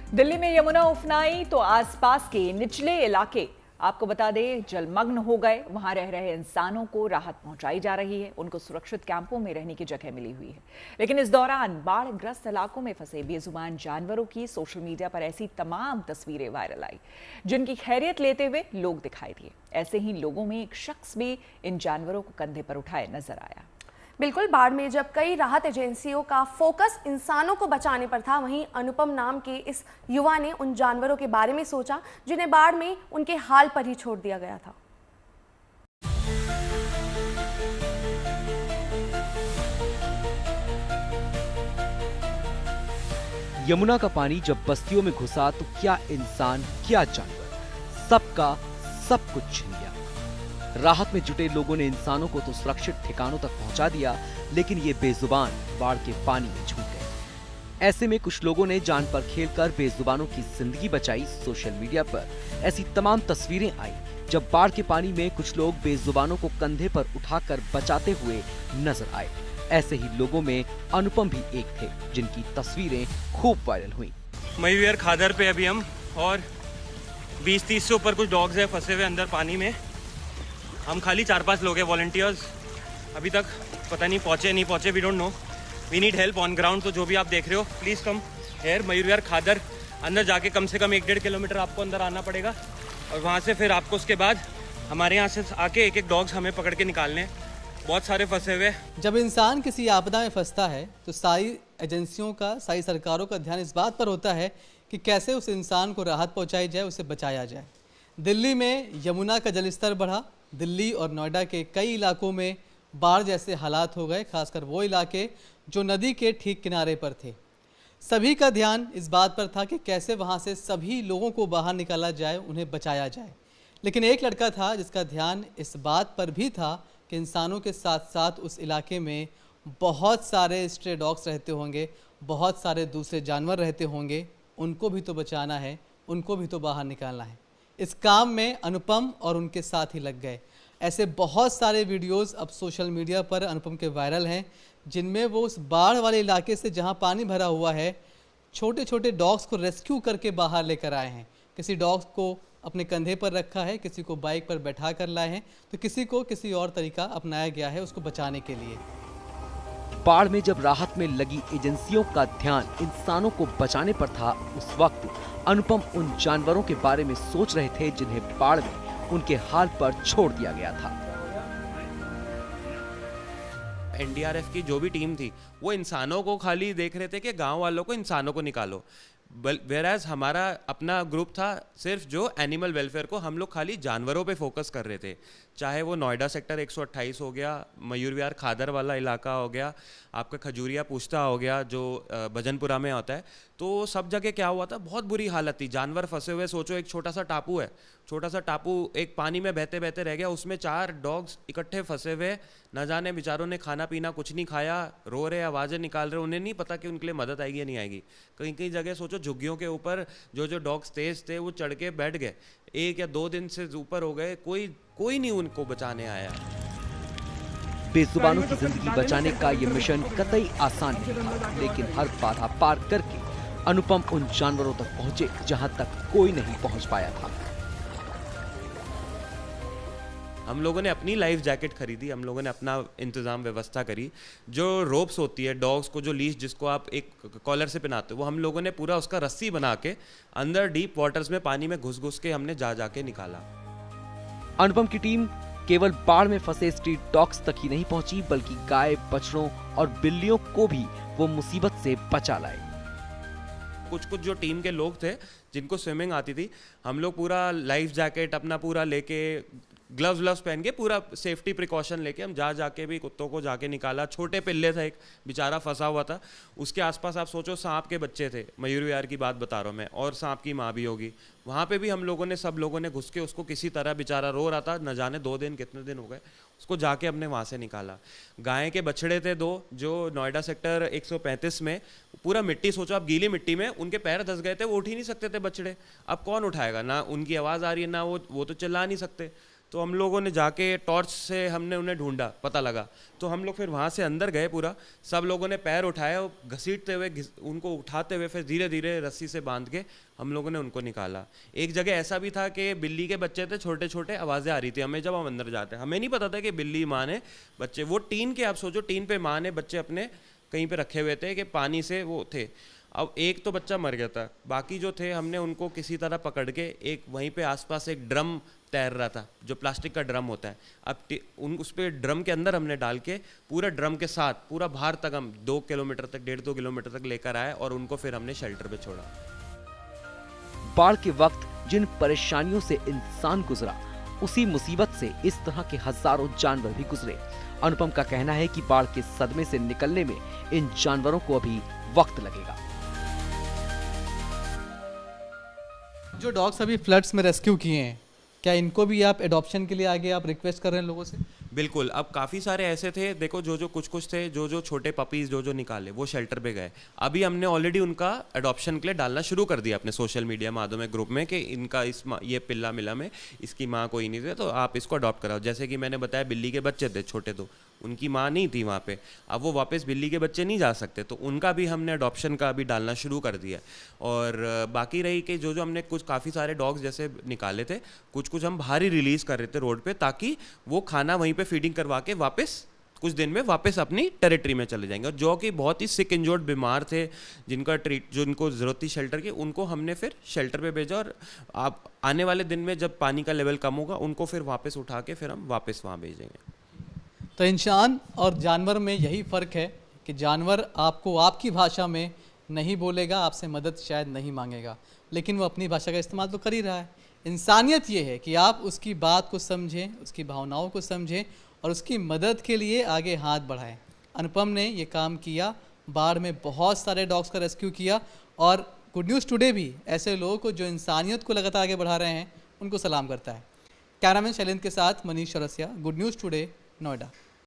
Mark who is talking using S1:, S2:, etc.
S1: दिल्ली में यमुना उफनाई तो आसपास के निचले इलाके आपको बता दें जलमग्न हो गए। वहां रह रहे इंसानों को राहत पहुंचाई जा रही है, उनको सुरक्षित कैंपों में रहने की जगह मिली हुई है। लेकिन इस दौरान बाढ़ ग्रस्त इलाकों में फंसे बेजुबान जानवरों की सोशल मीडिया पर ऐसी तमाम तस्वीरें वायरल आई जिनकी खैरियत लेते हुए लोग दिखाई दिए। ऐसे ही लोगों में एक शख्स भी इन जानवरों को कंधे पर उठाए नजर आया।
S2: बिल्कुल, बाढ़ में जब कई राहत एजेंसियों का फोकस इंसानों को बचाने पर था, वहीं अनुपम नाम के इस युवा ने उन जानवरों के बारे में सोचा जिन्हें बाढ़ में उनके हाल पर ही छोड़ दिया गया था।
S3: यमुना का पानी जब बस्तियों में घुसा तो क्या इंसान क्या जानवर, सबका सब कुछ छिन गया। राहत में जुटे लोगों ने इंसानों को तो सुरक्षित ठिकानों तक पहुंचा दिया, लेकिन ये बेजुबान बाढ़ के पानी में छूट गए। ऐसे में कुछ लोगों ने जान पर खेलकर बेजुबानों की जिंदगी बचाई। सोशल मीडिया पर ऐसी तमाम तस्वीरें आई जब बाढ़ के पानी में कुछ लोग बेजुबानों को कंधे पर उठाकर बचाते हुए नजर आए। ऐसे ही लोगों में अनुपम भी एक थे जिनकी तस्वीरें खूब वायरल हुई।
S4: मयूर खादर पे अभी हम, और 20-30 से ऊपर कुछ डॉग्स हैं फंसे हुए अंदर पानी में। हम खाली 4-5 लोग हैं वॉलंटियर्स, अभी तक पता नहीं पहुंचे, we don't know, we need help on ground. तो जो भी आप देख रहे हो प्लीज़ कम हेयर मयूर खादर। अंदर जाके कम से कम 1-1.5 किलोमीटर आपको अंदर आना पड़ेगा, और वहाँ से फिर आपको उसके बाद हमारे यहाँ से आके एक डॉग्स हमें पकड़ के निकालने हैं। बहुत सारे फंसे हुए।
S5: जब इंसान किसी आपदा में फंसता है तो सारी एजेंसियों का, सारी सरकारों का ध्यान इस बात पर होता है कि कैसे उस इंसान को राहत पहुंचाई जाए, उसे बचाया जाए। दिल्ली में यमुना का जलस्तर बढ़ा। दिल्ली और नोएडा के कई इलाकों में बाढ़ जैसे हालात हो गए, खासकर वो इलाके जो नदी के ठीक किनारे पर थे। सभी का ध्यान इस बात पर था कि कैसे वहाँ से सभी लोगों को बाहर निकाला जाए, उन्हें बचाया जाए। लेकिन एक लड़का था जिसका ध्यान इस बात पर भी था कि इंसानों के साथ साथ उस इलाके में बहुत सारे स्ट्रे डॉग्स रहते होंगे, बहुत सारे दूसरे जानवर रहते होंगे, उनको भी तो बचाना है, उनको भी तो बाहर निकालना है। इस काम में अनुपम और उनके साथ ही लग गए। ऐसे बहुत सारे वीडियोस अब सोशल मीडिया पर अनुपम के वायरल हैं, जिनमें वो उस बाढ़ वाले इलाके से जहां पानी भरा हुआ है, छोटे छोटे डॉग्स को रेस्क्यू करके बाहर लेकर आए हैं। किसी डॉग्स को अपने कंधे पर रखा है, किसी को बाइक पर बैठा कर लाए हैं, तो किसी को किसी और तरीका अपनाया गया है उसको बचाने के लिए।
S3: बाढ़ में जब राहत में लगी एजेंसियों का ध्यान इंसानों को बचाने पर था, उस वक्त अनुपम उन जानवरों के बारे में सोच रहे थे जिन्हें बाढ़ में उनके हाल पर छोड़ दिया गया था।
S4: एनडीआरएफ की जो भी टीम थी वो इंसानों को खाली देख रहे थे कि गांव वालों को, इंसानों को निकालो। वेराज हमारा अपना ग्रुप था सिर्फ जो एनिमल वेलफेयर को, हम लोग खाली जानवरों पे फोकस कर रहे थे। चाहे वो नोएडा सेक्टर 128 हो गया, मयूर विहार खादर वाला इलाका हो गया, आपका खजूरिया पूछता हो गया जो भजनपुरा में होता है, तो सब जगह क्या हुआ था, बहुत बुरी हालत थी, जानवर फंसे हुए। सोचो एक छोटा सा टापू है, छोटा सा टापू एक पानी में बहते बहते रह गया, उसमें 4 डॉग्स इकट्ठे फंसे हुए, न जाने बेचारों ने खाना पीना कुछ नहीं खाया, रो रहे, आवाज़ें निकाल रहे, उन्हें नहीं पता कि उनके लिए मदद आएगी या नहीं आएगी। कहीं कहीं जगह सोचो झुग्गियों के ऊपर जो डॉग्स तेज थे वो चढ़ के बैठ गए, 1 या 2 दिन से ऊपर हो गए, कोई नहीं उनको बचाने आया।
S3: बेजुबानों की जिंदगी बचाने का ये मिशन कतई आसान नहीं था, लेकिन हर बाधा पार करके अनुपम उन जानवरों तक पहुंचे जहां तक कोई नहीं पहुंच पाया था।
S4: हम लोगों ने अपनी लाइफ जैकेट खरीदी, हम लोगों ने अपना इंतज़ाम व्यवस्था करी। जो रोप्स होती है डॉग्स को, जो लीश जिसको आप एक कॉलर से पहनाते हो, वो हम लोगों ने पूरा उसका रस्सी बना के अंदर डीप वाटर्स में पानी में घुस के हमने जाके निकाला।
S3: अनुपम की टीम केवल बाढ़ में फंसे स्ट्रीट डॉग्स तक ही नहीं पहुंची, बल्कि गाय, बछड़ों और बिल्लियों को भी वो मुसीबत से बचा लाए।
S4: कुछ जो टीम के लोग थे जिनको स्विमिंग आती थी, हम लोग पूरा लाइफ जैकेट अपना पूरा लेके, ग्लव्स पहन के, पूरा सेफ्टी प्रिकॉशन लेके हम जाके भी कुत्तों को जाके निकाला। छोटे पिल्ले था, एक बेचारा फंसा हुआ था, उसके आसपास आप सोचो सांप के बच्चे थे, मयूर विहार की बात बता रहा हूँ मैं, और सांप की माँ भी होगी। वहाँ पे भी हम लोगों ने, सब लोगों ने घुस के उसको किसी तरह, बेचारा रो रहा था, न जाने 2 दिन कितने दिन हो गए, उसको जाके हमने वहाँ से निकाला। गाय के बछड़े थे 2 जो नोएडा सेक्टर 135 में, पूरा मिट्टी, सोचो आप गीली मिट्टी में, उनके पैर धंस गए थे, वो उठ ही नहीं सकते थे बछड़े। अब कौन उठाएगा, ना उनकी आवाज़ आ रही है, ना वो तो चिल्ला नहीं सकते। तो हम लोगों ने जाके टॉर्च से हमने उन्हें ढूंढा, पता लगा। तो हम लोग फिर वहाँ से अंदर गए, पूरा सब लोगों ने पैर उठाया और घसीटते हुए उनको उठाते हुए फिर धीरे धीरे रस्सी से बांध के हम लोगों ने उनको निकाला। एक जगह ऐसा भी था कि बिल्ली के बच्चे थे, छोटे छोटे, आवाज़ें आ रही थी हमें जब हम अंदर जाते। हमें नहीं पता था कि बिल्ली माँ ने बच्चे, वो टीन के, आप सोचो टीन पे माँ ने बच्चे अपने कहीं पे रखे हुए थे कि पानी से वो थे। अब एक तो बच्चा मर गया था, बाकी जो थे हमने उनको किसी तरह पकड़ के, एक वहीं पे आसपास एक ड्रम तैर रहा था जो प्लास्टिक का ड्रम होता है, अब उस पे ड्रम के अंदर हमने डाल के पूरा ड्रम के साथ पूरा बाहर तक हम 2 किलोमीटर तक, 1.5-2 किलोमीटर तक लेकर आए और उनको फिर हमने शेल्टर पे छोड़ा।
S3: बाढ़ के वक्त जिन परेशानियों से इंसान गुजरा, उसी मुसीबत से इस तरह के हजारों जानवर भी गुजरे। अनुपम का कहना है कि बाढ़ के सदमे से निकलने में इन जानवरों को अभी वक्त लगेगा।
S5: जो डॉग्स अभी फ्लड्स में रेस्क्यू किए हैं, क्या इनको भी आप एडॉप्शन के लिए आगे आप रिक्वेस्ट कर रहे हैं लोगों से?
S4: बिल्कुल, अब काफ़ी सारे ऐसे थे, देखो जो कुछ थे, जो छोटे पपीज़ जो निकाले वो शेल्टर पे गए। अभी हमने ऑलरेडी उनका अडॉप्शन के लिए डालना शुरू कर दिया अपने सोशल मीडिया माध्यम में, ग्रुप में, कि इनका ये पिल्ला मिला में इसकी माँ कोई नहीं थे तो आप इसको अडॉप्ट कराओ। जैसे कि मैंने बताया बिल्ली के बच्चे थे छोटे, तो उनकी माँ नहीं थी वहाँ पे, अब वो वापस बिल्ली के बच्चे नहीं जा सकते, तो उनका भी हमने अडॉप्शन का अभी डालना शुरू कर दिया। और बाकी रही कि जो हमने कुछ काफ़ी सारे डॉग्स जैसे निकाले थे, कुछ हम बाहर ही रिलीज़ कर रहे थे रोड पे, ताकि वो खाना वहीं पे फीडिंग करवा के वापस कुछ दिन में वापस अपनी टेरिटरी में चले जाएंगे। और जो कि बहुत ही सिक इंजर्ड बीमार थे, जिनको ज़रूरत थी शेल्टर की, उनको हमने फिर शेल्टर पे भेजा। और आप आने वाले दिन में जब पानी का लेवल कम होगा, उनको फिर वापस उठा के फिर हम वापस वहाँ भेजेंगे।
S5: तो इंसान और जानवर में यही फ़र्क है कि जानवर आपको आपकी भाषा में नहीं बोलेगा, आपसे मदद शायद नहीं मांगेगा, लेकिन वो अपनी भाषा का इस्तेमाल तो कर ही रहा है। इंसानियत ये है कि आप उसकी बात को समझें, उसकी भावनाओं को समझें और उसकी मदद के लिए आगे हाथ बढ़ाएं। अनुपम ने ये काम किया, बाढ़ में बहुत सारे डॉग्स का रेस्क्यू किया, और गुड न्यूज़ टुडे भी ऐसे लोगों को जो इंसानियत को लगातार आगे बढ़ा रहे हैं उनको सलाम करता है। कैमरामैन शैलेंद्र के साथ Manish Chaurasia, good news today, Noida.